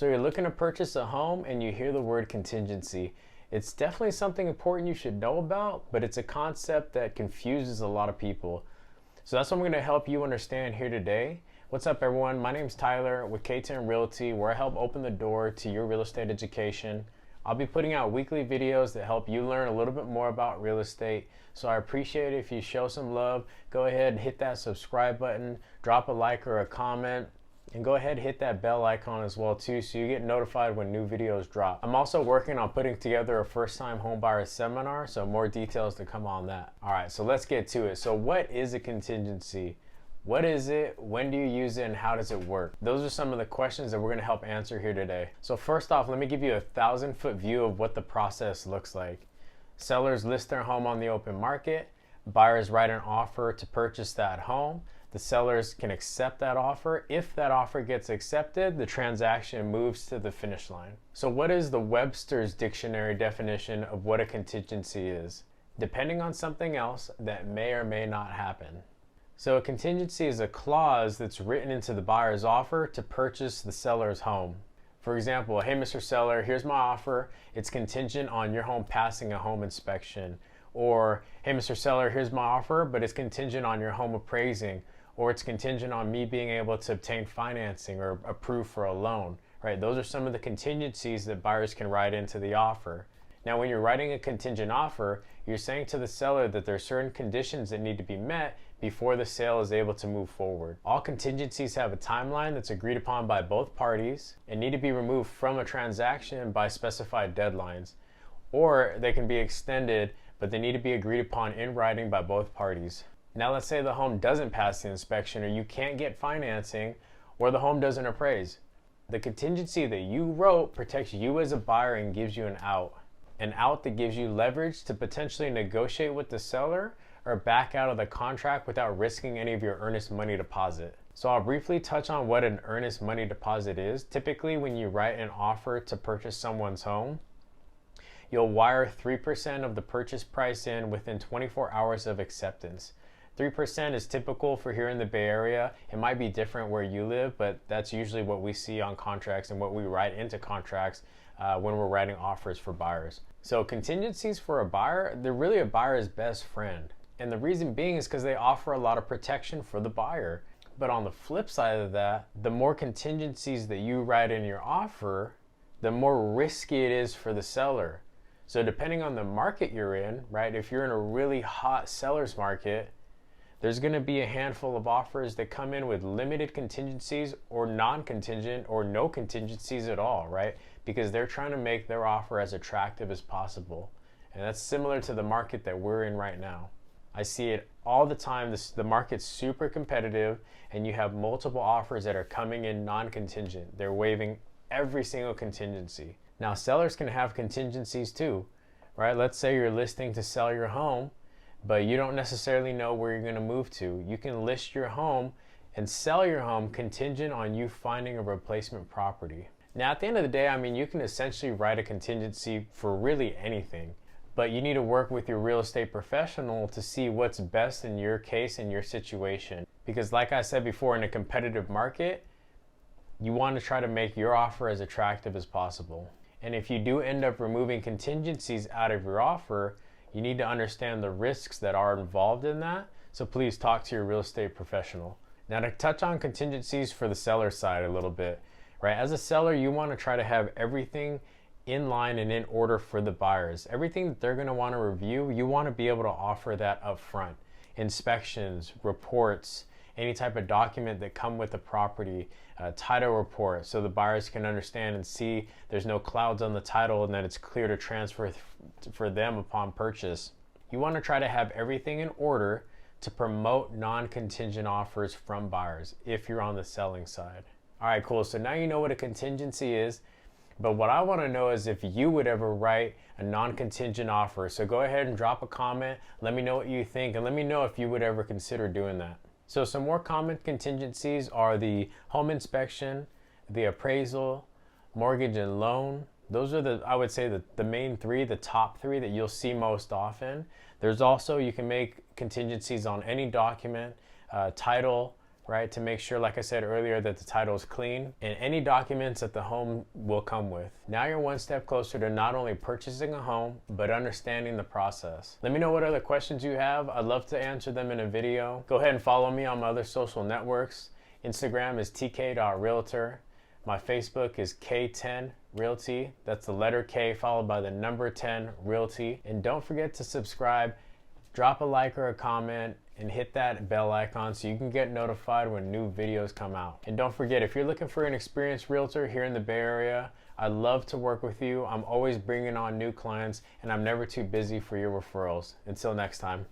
So you're looking to purchase a home and you hear the word contingency. It's definitely something important you should know about, but it's a concept that confuses a lot of people. So that's what I'm going to help you understand here today. What's up, everyone? My name's Tyler with Katen Realty, where I help open the door to your real estate education. I'll be putting out weekly videos that help you learn a little bit more about real estate. So I appreciate it if you show some love. Go ahead and hit that subscribe button, drop a like or a comment, and go ahead and hit that bell icon as well too, so you get notified when new videos drop. I'm also working on putting together a first-time homebuyer seminar, so more details to come on that. All right, so let's get to it. So what is a contingency? What is it? When do you use it? And how does it work? Those are some of the questions that we're going to help answer here today. So first off, let me give you a 1,000-foot view of what the process looks like. Sellers list their home on the open market. Buyers write an offer to purchase that home. The sellers can accept that offer. If that offer gets accepted, the transaction moves to the finish line. So what is the Webster's Dictionary definition of what a contingency is? Depending on something else that may or may not happen. So a contingency is a clause that's written into the buyer's offer to purchase the seller's home. For example, hey, Mr. Seller, here's my offer. It's contingent on your home passing a home inspection. Or, hey, Mr. Seller, here's my offer, but it's contingent on your home appraising. Or it's contingent on me being able to obtain financing or approve for a loan, right? Those are some of the contingencies that buyers can write into the offer. Now, when you're writing a contingent offer, you're saying to the seller that there are certain conditions that need to be met before the sale is able to move forward. All contingencies have a timeline that's agreed upon by both parties and need to be removed from a transaction by specified deadlines. Or they can be extended, but they need to be agreed upon in writing by both parties. Now let's say the home doesn't pass the inspection, or you can't get financing, or the home doesn't appraise. The contingency that you wrote protects you as a buyer and gives you an out. An out that gives you leverage to potentially negotiate with the seller or back out of the contract without risking any of your earnest money deposit. So I'll briefly touch on what an earnest money deposit is. Typically, when you write an offer to purchase someone's home, you'll wire 3% of the purchase price in within 24 hours of acceptance. 3% is typical for here in the Bay Area. It might be different where you live, but that's usually what we see on contracts and what we write into contracts when we're writing offers for buyers. So contingencies for a buyer, they're really a buyer's best friend. And the reason being is because they offer a lot of protection for the buyer. But on the flip side of that, the more contingencies that you write in your offer, the more risky it is for the seller. So depending on the market you're in, right, if you're in a really hot seller's market, there's going to be a handful of offers that come in with limited contingencies or non-contingent or no contingencies at all, right? Because they're trying to make their offer as attractive as possible. And that's similar to the market that we're in right now. I see it all the time. The market's super competitive, and you have multiple offers that are coming in non-contingent. They're waiving every single contingency. Now, sellers can have contingencies too, right? Let's say you're listing to sell your home, but you don't necessarily know where you're going to move to. You can list your home and sell your home contingent on you finding a replacement property. Now, at the end of the day, I mean, you can essentially write a contingency for really anything, but you need to work with your real estate professional to see what's best in your case and your situation. Because like I said before, in a competitive market, you want to try to make your offer as attractive as possible. And if you do end up removing contingencies out of your offer, you need to understand the risks that are involved in that. So please talk to your real estate professional. Now, to touch on contingencies for the seller side a little bit, right? As a seller, you want to try to have everything in line and in order for the buyers. Everything that they're going to want to review, you want to be able to offer that up front. Inspections, reports, any type of document that come with the property, title report, so the buyers can understand and see there's no clouds on the title and that it's clear to transfer for them upon purchase. You want to try to have everything in order to promote non-contingent offers from buyers if you're on the selling side. All right, cool. So now you know what a contingency is, but what I want to know is if you would ever write a non-contingent offer. So go ahead and drop a comment. Let me know what you think, and let me know if you would ever consider doing that. So some more common contingencies are the home inspection, the appraisal, mortgage and loan. Those are I would say the main three, the top three that you'll see most often. There's also, you can make contingencies on any document, title, right? To make sure, like I said earlier, that the title is clean and any documents that the home will come with. Now you're one step closer to not only purchasing a home, but understanding the process. Let me know what other questions you have. I'd love to answer them in a video. Go ahead and follow me on my other social networks. Instagram is tk.realtor. My Facebook is K10 Realty. That's the letter K followed by the number 10 Realty. And don't forget to subscribe, drop a like or a comment, and hit that bell icon so you can get notified when new videos come out. And don't forget, if you're looking for an experienced realtor here in the Bay Area, I'd love to work with you. I'm always bringing on new clients, and I'm never too busy for your referrals. Until next time.